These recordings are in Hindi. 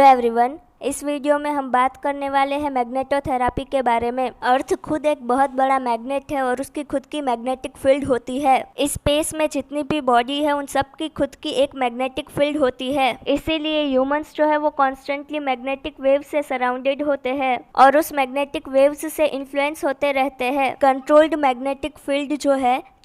हेलो एवरीवन, इस वीडियो में हम बात करने वाले हैं मैग्नेटोथेरापी के बारे में। अर्थ खुद एक बहुत बड़ा मैग्नेट है और उसकी खुद की मैग्नेटिक फील्ड होती है। इस स्पेस में जितनी भी बॉडी है उन सब की खुद की एक मैग्नेटिक फील्ड होती है। इसीलिए ह्यूमंस जो है वो कॉन्स्टेंटली मैग्नेटिक वेव से सराउंडेड होते हैं और उस मैग्नेटिक वेव्स से इन्फ्लुएंस होते रहते हैं। कंट्रोल्ड मैग्नेटिक फील्ड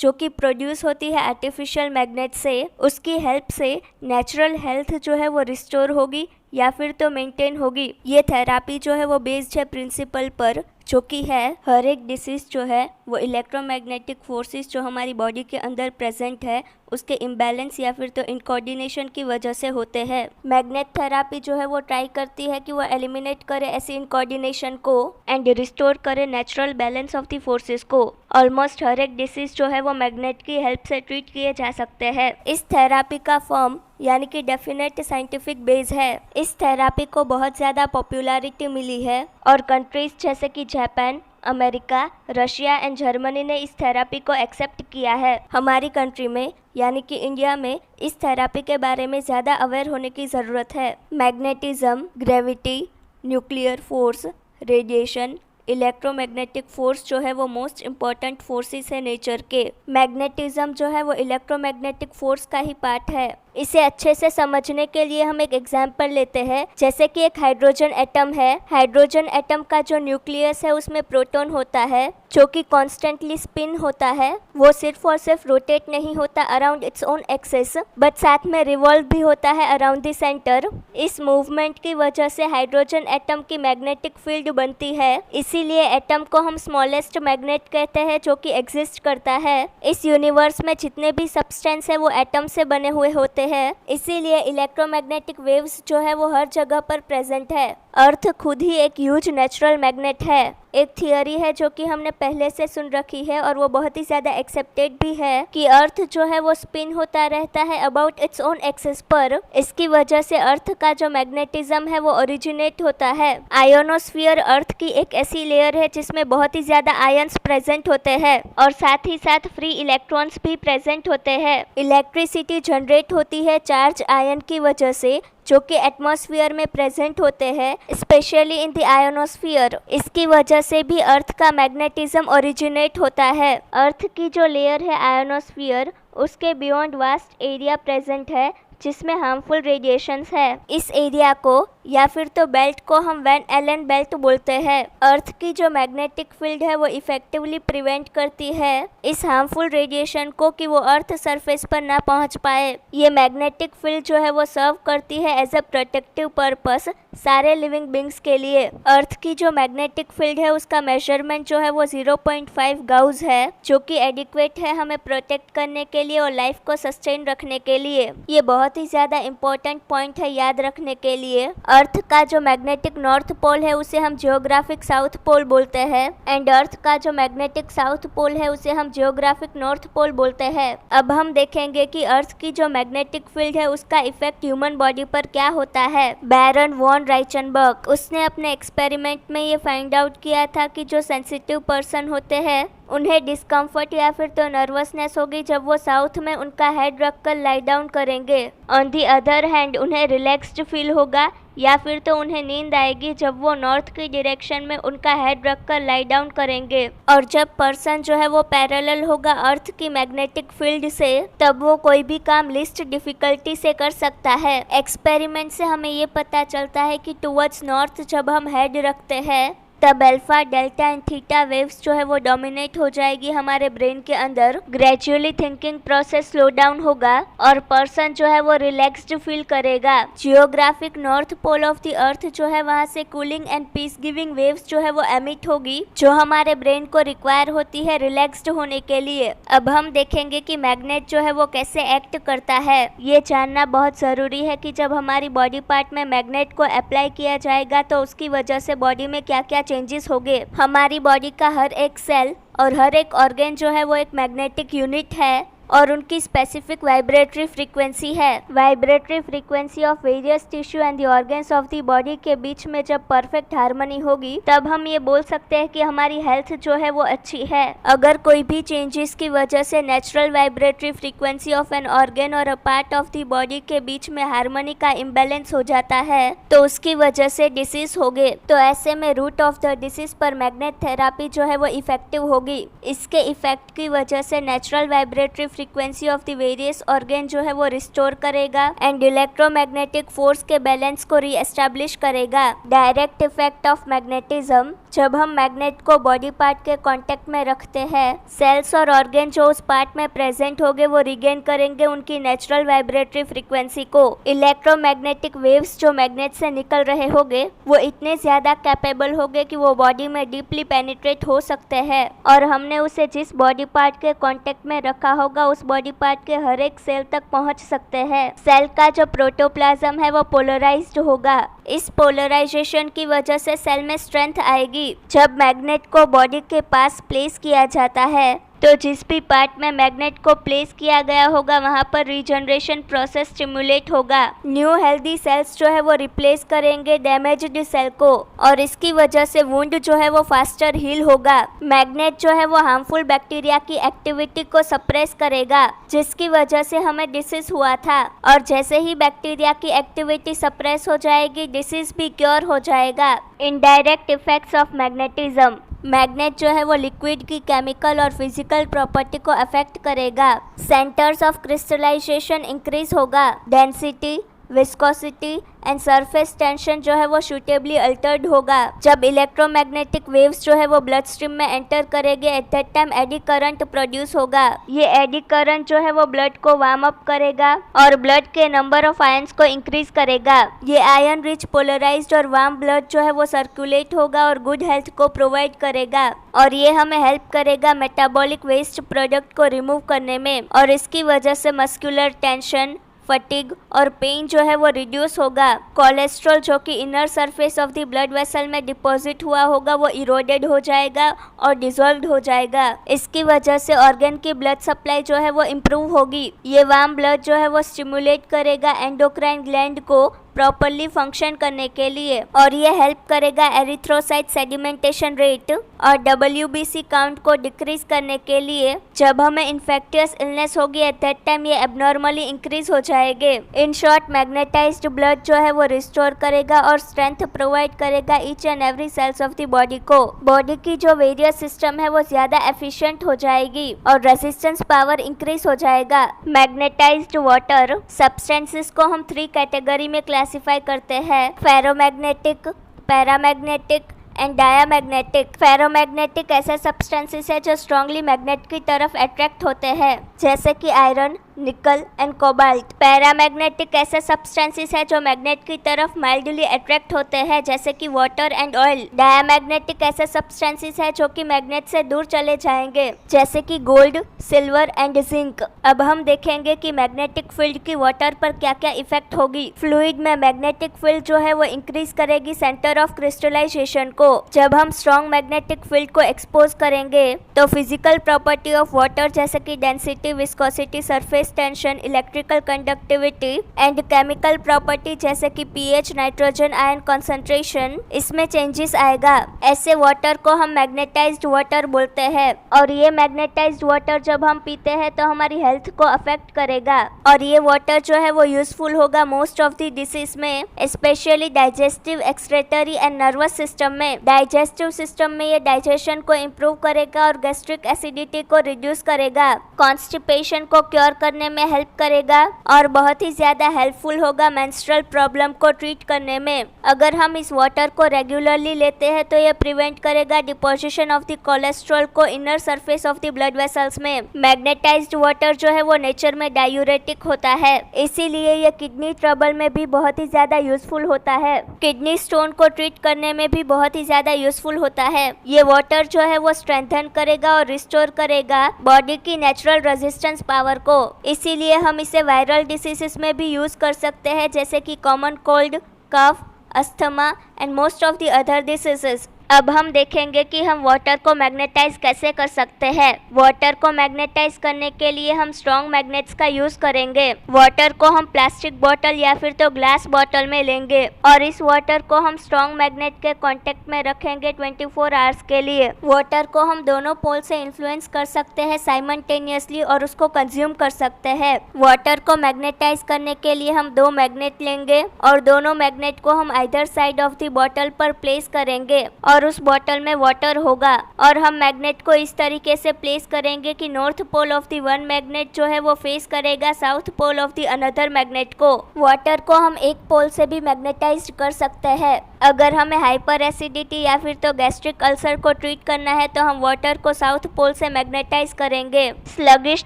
जो कि प्रोड्यूस होती है आर्टिफिशियल मैग्नेट से, उसकी हेल्प से नेचुरल हेल्थ जो है वो रिस्टोर होगी या फिर तो मेंटेन होगी। ये थेरापी जो है वो बेस्ड है प्रिंसिपल पर, जो कि है हर एक डिसीज जो है वो इलेक्ट्रोमैग्नेटिक फोर्सेस जो हमारी बॉडी के अंदर प्रेजेंट है उसके इम्बैलेंस या फिर तो इनकोऑर्डिनेशन की वजह से होते हैं। मैग्नेट थेरापी जो है वो ट्राई करती है कि वो एलिमिनेट करे ऐसी इनकोऑर्डिनेशन को एंड रिस्टोर करे natural balance of the forces को। ऑलमोस्ट हर एक डिसीज जो है वो मैग्नेट की हेल्प से ट्रीट किए जा सकते हैं। इस थेरापी का फॉर्म यानी कि डेफिनेट साइंटिफिक बेस है। इस थेरापी को बहुत ज़्यादा पॉपुलैरिटी मिली है और कंट्रीज जैसे कि Japan, America, Russia and Germany ने इस थेरापी को एक्सेप्ट किया है। हमारी कंट्री में यानी कि इंडिया में इस थेरापी के बारे में ज़्यादा अवेयर होने की ज़रूरत है। Magnetism, gravity, nuclear force, radiation, electromagnetic force जो है वो मोस्ट इम्पॉर्टेंट फोर्सेस है नेचर के। मैग्नेटिज्म जो है वो इलेक्ट्रोमैग्नेटिक फोर्स का ही पार्ट है। इसे अच्छे से समझने के लिए हम एक एग्जांपल लेते हैं, जैसे कि एक हाइड्रोजन एटम है। हाइड्रोजन एटम का जो न्यूक्लियस है उसमें प्रोटॉन होता है जो कि कॉन्स्टेंटली स्पिन होता है। वो सिर्फ और सिर्फ रोटेट नहीं होता around its own axis, but साथ में रिवॉल्व भी होता है अराउंड द सेंटर। इस मूवमेंट की वजह से हाइड्रोजन एटम की मैग्नेटिक फील्ड बनती है। इसीलिए एटम को हम स्मॉलेस्ट मैग्नेट कहते हैं जो कि एग्जिस्ट करता है। इस यूनिवर्स में जितने भी सब्सटेंस है वो एटम से बने हुए होते हैं। इसीलिए इलेक्ट्रोमैग्नेटिक वेव्स जो है वो हर जगह पर प्रेजेंट है। अर्थ खुद ही एक ह्यूज नेचुरल मैग्नेट है। एक थियरी है जो कि हमने पहले से सुन रखी है और वो बहुत ही ज़्यादा एक्सेप्टेड भी है कि अर्थ जो है वो स्पिन होता रहता है अबाउट इट्स ओन एक्सिस पर। इसकी वजह से अर्थ का जो मैग्नेटिज्म है वो ओरिजिनेट होता है। आयोनोस्फीयर अर्थ की एक ऐसी लेयर है जिसमें बहुत ही ज़्यादा आयंस प्रेजेंट होते हैं और साथ ही साथ फ्री इलेक्ट्रॉन्स भी प्रेजेंट होते हैं। इलेक्ट्रिसिटी जनरेट होती है चार्ज आयन की वजह से जो कि एटमॉस्फेयर में प्रेजेंट होते हैं, स्पेशली इन द आयोनोस्फीयर। इसकी वजह से भी अर्थ का मैग्नेटिज्म ओरिजिनेट होता है। अर्थ की जो लेयर है आयोनोस्फीयर, उसके बियॉन्ड वास्ट एरिया प्रेजेंट है जिसमें हार्मफुल रेडिएशंस है। इस एरिया को या फिर तो बेल्ट को हम वैन एलन बेल्ट बोलते हैं। अर्थ की जो मैग्नेटिक फील्ड है वो इफेक्टिवली प्रिवेंट करती है इस हार्मफुल रेडिएशन को कि वो अर्थ सरफेस पर ना पहुंच पाए। ये मैग्नेटिक फील्ड जो है वो सर्व करती है एज अ प्रोटेक्टिव पर्पस सारे लिविंग बींग्स के लिए। अर्थ की जो मैग्नेटिक फील्ड है उसका मेजरमेंट जो है वो 0.5 गाउस है, जो कि एडिक्वेट है हमें प्रोटेक्ट करने के लिए और लाइफ को सस्टेन रखने के लिए। ये बहुत ही ज़्यादा इम्पोर्टेंट पॉइंट है याद रखने के लिए। अर्थ का जो मैग्नेटिक नॉर्थ पोल है उसे हम जियोग्राफिक साउथ पोल बोलते हैं एंड अर्थ का जो मैग्नेटिक साउथ पोल है उसे हम जियोग्राफिक नॉर्थ पोल बोलते हैं। अब हम देखेंगे कि अर्थ की जो मैग्नेटिक फील्ड है उसका इफेक्ट ह्यूमन बॉडी पर क्या होता है। बैरन वॉन राइचनबर्ग, उसने अपने एक्सपेरिमेंट में ये फाइंड आउट किया था कि जो सेंसिटिव पर्सन होते हैं उन्हें डिस्कम्फर्ट या फिर तो नर्वसनेस होगी जब वो साउथ में उनका हेड रखकर लाई डाउन करेंगे। ऑन दी अदर हैंड उन्हें रिलैक्स्ड फील होगा या फिर तो उन्हें नींद आएगी जब वो नॉर्थ की डायरेक्शन में उनका हेड रखकर लाई डाउन करेंगे। और जब पर्सन जो है वो पैरेलल होगा अर्थ की मैग्नेटिक फील्ड से, तब वो कोई भी काम लिस्ट डिफिकल्टी से कर सकता है। एक्सपेरिमेंट से हमें ये पता चलता है कि टुवर्ड्स नॉर्थ जब हम हेड रखते हैं तब alpha, delta and theta waves जो है वो डोमिनेट हो जाएगी हमारे ब्रेन के अंदर। Gradually thinking process slow down होगा और पर्सन जो है वो रिलैक्स्ड फील करेगा। Geographic north pole of the earth जो है वहाँ से cooling and peace giving waves जो है वो एमिट होगी, जो हमारे ब्रेन को रिक्वायर होती है रिलैक्स्ड होने के लिए। अब हम देखेंगे कि मैग्नेट जो है वो कैसे एक्ट करता है। ये जानना बहुत ज़रूरी है कि जब हमारी बॉडी पार्ट में मैग्नेट को अप्लाई किया जाएगा तो उसकी वजह से बॉडी में क्या क्या चेंजेस होंगे। हमारी बॉडी का हर एक सेल और हर एक ऑर्गन जो है वो एक मैग्नेटिक यूनिट है। और उनकी स्पेसिफिक वाइब्रेटरी फ्रीक्वेंसी है। Vibratory frequency of various tissue and the organs of the body के बीच में जब परफेक्ट हार्मनी होगी तब हम ये बोल सकते हैं कि हमारी हेल्थ जो है वो अच्छी है। अगर कोई भी चेंजेस की वजह से natural vibratory frequency of an organ और a part of the body के बीच में हार्मनी का इम्बैलेंस हो जाता है तो उसकी वजह से डिसीज होगी। तो ऐसे में रूट ऑफ द डिसीज पर मैग्नेट थेरापी जो है वो इफेक्टिव होगी। इसके इफेक्ट की वजह से natural vibratory frequency of the various organ जो है वो रिस्टोर करेगा एंड इलेक्ट्रोमैग्नेटिक फोर्स के बैलेंस को रीएस्टैब्लिश करेगा। डायरेक्ट इफेक्ट ऑफ मैग्नेटिज्म, जब हम मैग्नेट को बॉडी पार्ट के कांटेक्ट में रखते हैं, सेल्स और ऑर्गन जो उस पार्ट में प्रेजेंट होंगे वो रिगेन करेंगे उनकी नेचुरल वाइब्रेटरी फ्रीक्वेंसी को। इलेक्ट्रोमैग्नेटिक वेव्स जो मैग्नेट से निकल रहे होंगे वो इतने ज्यादा कैपेबल होंगे कि वो बॉडी में डीपली पेनिट्रेट हो सकते हैं और हमने उसे जिस बॉडी पार्ट के कांटेक्ट में रखा होगा उस बॉडी पार्ट के हर एक सेल तक पहुंच सकते हैं। सेल का जो प्रोटोप्लाज्म है वो पोलराइज्ड होगा। इस पोलराइजेशन की वजह से सेल में स्ट्रेंथ आएगी। जब मैग्नेट को बॉडी के पास प्लेस किया जाता है तो जिस भी पार्ट में मैग्नेट को प्लेस किया गया होगा वहाँ पर रीजनरेशन प्रोसेस स्टिमुलेट होगा। न्यू हेल्दी सेल्स जो है वो रिप्लेस करेंगे डैमेज्ड सेल को और इसकी वजह से वुंड जो है वो फास्टर हील होगा। मैग्नेट जो है वो हार्मफुल बैक्टीरिया की एक्टिविटी को सप्रेस करेगा जिसकी वजह से हमें डिसीज हुआ था और जैसे ही बैक्टीरिया की एक्टिविटी सप्रेस हो जाएगी डिसीज भी क्योर हो जाएगा। Indirect effects of magnetism, magnet जो है वो लिक्विड की केमिकल और फिजिकल प्रॉपर्टी को अफेक्ट करेगा। सेंटर्स ऑफ क्रिस्टलाइजेशन इंक्रीज होगा। Density, viscosity and surface tension जो है वो सूटेबली अल्टर्ड होगा। जब इलेक्ट्रोमैग्नेटिक वेव्स जो है वो ब्लड स्ट्रीम में एंटर करेंगे at that time eddy current produce होगा। ये एडी करंट जो है वो ब्लड को वार्म अप करेगा और ब्लड के नंबर ऑफ आयंस को इंक्रीज करेगा। ये आयन रिच पोलराइज्ड और वार्म ब्लड जो है वो सर्कुलेट होगा और गुड हेल्थ को प्रोवाइड करेगा और ये हमें हेल्प करेगा मेटाबॉलिक वेस्ट प्रोडक्ट को रिमूव करने में और इसकी वजह से मस्कुलर टेंशन, फटीग और पेन जो है वो रिड्यूस होगा। कोलेस्ट्रॉल जो कि inner surface of the blood vessel में डिपॉजिट हुआ होगा वो इरोडेड हो जाएगा और डिसॉल्व हो जाएगा। इसकी वजह से ऑर्गन की ब्लड सप्लाई जो है वो इम्प्रूव होगी। ये वार्म ब्लड जो है वो स्टिमुलेट करेगा एंडोक्राइन ग्लैंड को प्रॉपरली फंक्शन करने के लिए और ये हेल्प करेगा एरिथ्रोसाइट सेडिमेंटेशन रेट और WBC काउंट को डिक्रीज करने के लिए। जब हमें इन्फेक्टियस इलनेस होगी एट दैट टाइम ये एबनॉर्मली इंक्रीज हो जाएंगे। इन शॉर्ट मैग्नेटाइज्ड ब्लड जो है वो रिस्टोर करेगा और स्ट्रेंथ प्रोवाइड करेगा each and every cells of the body को। बॉडी की जो वेरियस सिस्टम है वो ज्यादा एफिशिएंट हो जाएगी और रेजिस्टेंस पावर इंक्रीज हो जाएगा। मैग्नेटाइज्ड वाटर सब्सटेंसेस को हम 3 कैटेगरी में क्लासिफाई करते हैं, ferromagnetic, paramagnetic and diamagnetic. Ferromagnetic ऐसे सब्सटेंसेस है जो स्ट्रांगली मैग्नेट की तरफ अट्रैक्ट होते हैं जैसे कि आयरन, निकल एंड कोबाल्ट। पैरामैग्नेटिक ऐसे सब्सटेंसेस है जो मैग्नेट की तरफ माइल्डली अट्रैक्ट होते हैं जैसे कि वाटर एंड ऑयल। डायामैग्नेटिक ऐसे सब्सटेंसेस है जो कि मैग्नेट से दूर चले जाएंगे जैसे कि गोल्ड, सिल्वर एंड जिंक। अब हम देखेंगे कि मैग्नेटिक फील्ड की वाटर पर क्या क्या इफेक्ट होगी। फ्लूइड में मैग्नेटिक फील्ड जो है वो इंक्रीज करेगी सेंटर ऑफ क्रिस्टलाइजेशन को। जब हम स्ट्रॉन्ग मैग्नेटिक फील्ड को एक्सपोज करेंगे तो फिजिकल प्रॉपर्टी ऑफ वाटर जैसे कि density, viscosity, surface tension, electrical conductivity and chemical property जैसे कि pH, नाइट्रोजन आयन कंसंट्रेशन, इसमें चेंजेस आएगा। ऐसे वाटर को हम मैग्नेटाइज्ड वाटर बोलते हैं और ये मैग्नेटाइज्ड वाटर जब हम पीते हैं तो हमारी हेल्थ को अफेक्ट करेगा और ये वाटर जो है वो यूजफुल होगा मोस्ट ऑफ द डिसीज में, specially digestive, excretory and nervous system में। डाइजेस्टिव सिस्टम में ये डाइजेशन को इम्प्रूव करेगा और गैस्ट्रिक एसिडिटी को रिड्यूस करेगा, कॉन्स्टिपेशन को क्योर करने में हेल्प करेगा और बहुत ही ज्यादा हेल्पफुल होगा मेंस्ट्रुअल प्रॉब्लम को ट्रीट करने में। अगर हम इस वाटर को रेगुलरली लेते हैं तो ये प्रिवेंट करेगा डिपोजिशन ऑफ द कोलेस्ट्रॉल को inner surface of the blood vessels में। मैग्नेटाइज्ड वाटर जो है वो नेचर में डायूरेटिक होता है, इसीलिए ये किडनी ट्रबल में भी बहुत ही ज्यादा यूजफुल होता है। किडनी स्टोन को ट्रीट करने में भी बहुत ही ज्यादा यूजफुल होता है। ये वाटर जो है वो स्ट्रेंथन करेगा और रिस्टोर करेगा बॉडी की नेचुरल रेजिस्टेंस पावर को, इसीलिए हम इसे वायरल डिसीजेस में भी यूज कर सकते हैं जैसे कि common cold, cough, asthma and most of the other diseases. अब हम देखेंगे कि हम वाटर को मैग्नेटाइज कैसे कर सकते हैं। वाटर को मैग्नेटाइज करने के लिए हम स्ट्रॉन्ग मैग्नेट्स का यूज करेंगे। वाटर को हम प्लास्टिक बोतल या फिर तो ग्लास बोतल में लेंगे और इस वाटर को हम स्ट्रॉन्ग मैग्नेट के कांटेक्ट में रखेंगे 24 आवर्स के लिए। वाटर को हम दोनों पोल से इन्फ्लुएंस कर सकते हैं साइमल्टेनियसली और उसको कंज्यूम कर सकते हैं। वाटर को मैग्नेटाइज करने के लिए हम 2 मैग्नेट लेंगे और दोनों मैग्नेट को हम either side of the bottle पर प्लेस करेंगे और उस बॉटल में वाटर होगा और हम मैग्नेट को इस तरीके से प्लेस करेंगे कि north pole of the one magnet जो है वो फेस करेगा south pole of the another magnet को। वाटर को हम एक पोल से भी मैग्नेटाइज कर सकते हैं। अगर हमें हाइपर एसिडिटी या फिर तो गैस्ट्रिक अल्सर को ट्रीट करना है तो हम वाटर को साउथ पोल से मैग्नेटाइज करेंगे। स्लगिश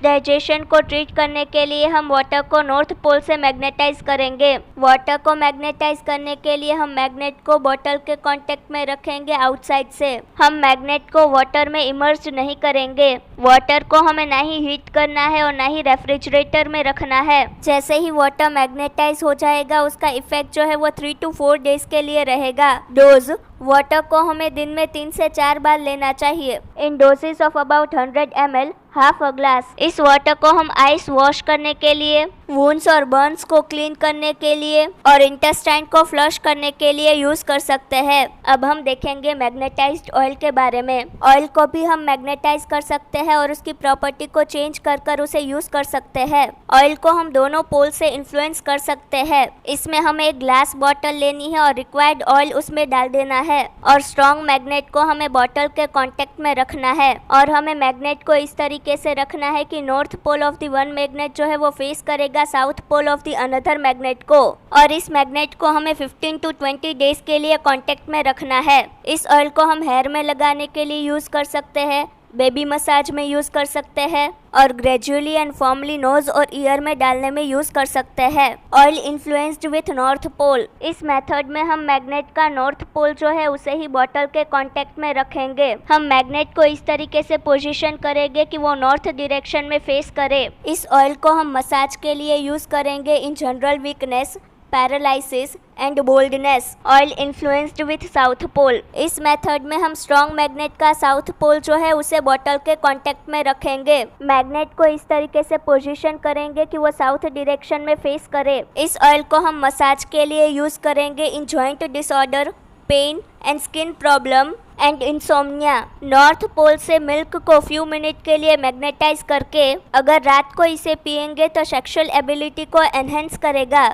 डाइजेशन को ट्रीट करने के लिए हम वाटर को नॉर्थ पोल से मैग्नेटाइज करेंगे। वाटर को मैग्नेटाइज करने के लिए हम मैग्नेट को बॉटल के कांटेक्ट में रखेंगे आउटसाइड से। हम मैग्नेट को वाटर में इमर्ज नहीं करेंगे। वाटर को हमें ना ही हीट करना है और ना ही रेफ्रिजरेटर में रखना है। जैसे ही वाटर मैग्नेटाइज हो जाएगा उसका इफेक्ट जो है वो 3 to 4 डेज के लिए रहेगा। डोज वाटर को हमें दिन में 3 से 4 बार लेना चाहिए in doses of about 100 ml, half a glass. इस वाटर को हम आइस वॉश करने के लिए, वुंड्स और बर्न्स को क्लीन करने के लिए और इंटेस्टाइन को फ्लश करने के लिए यूज कर सकते हैं। अब हम देखेंगे मैग्नेटाइज्ड ऑयल के बारे में। ऑयल को भी हम मैग्नेटाइज कर सकते हैं और उसकी प्रॉपर्टी को चेंज कर उसे यूज कर सकते हैं। ऑयल को हम दोनों पोल से इन्फ्लुएंस कर सकते हैं। इसमें हमें एक ग्लास बॉटल लेनी है और रिक्वायर्ड ऑयल उसमें डाल देना है और स्ट्रॉन्ग मैग्नेट को हमें बॉटल के कांटेक्ट में रखना है और हमें मैग्नेट को इस तरीके से रखना है कि north pole of the one magnet जो है वो फेस करेगा south pole of the another magnet को और इस मैग्नेट को हमें 15 to 20 डेज के लिए कांटेक्ट में रखना है। इस ऑयल को हम हेयर में लगाने के लिए यूज कर सकते हैं, बेबी मसाज में यूज कर सकते हैं और ग्रेजुअली एंड फॉर्मली नोज और ईयर में डालने में यूज कर सकते हैं। Oil influenced with north pole. इस मेथड में हम मैग्नेट का नॉर्थ पोल जो है उसे ही बॉटल के कांटेक्ट में रखेंगे। हम मैग्नेट को इस तरीके से पोजीशन करेंगे कि वो नॉर्थ डायरेक्शन में फेस करे। इस ऑयल को हम मसाज के लिए यूज करेंगे in general weakness, paralysis and boldness. Oil influenced with south pole. इस मेथड में हम स्ट्रॉन्ग मैग्नेट का साउथ पोल जो है उसे बॉटल के कांटेक्ट में रखेंगे। मैग्नेट को इस तरीके से पोजीशन करेंगे कि वो साउथ डायरेक्शन में फेस करे। इस ऑयल को हम मसाज के लिए यूज करेंगे in joint disorder, pain and skin problem and insomnia. North pole से मिल्क को फ्यू मिनट के लिए मैग्नेटाइज करके अगर रात को इसे पिएंगे तो सेक्सुअल एबिलिटी को एनहेंस करेगा।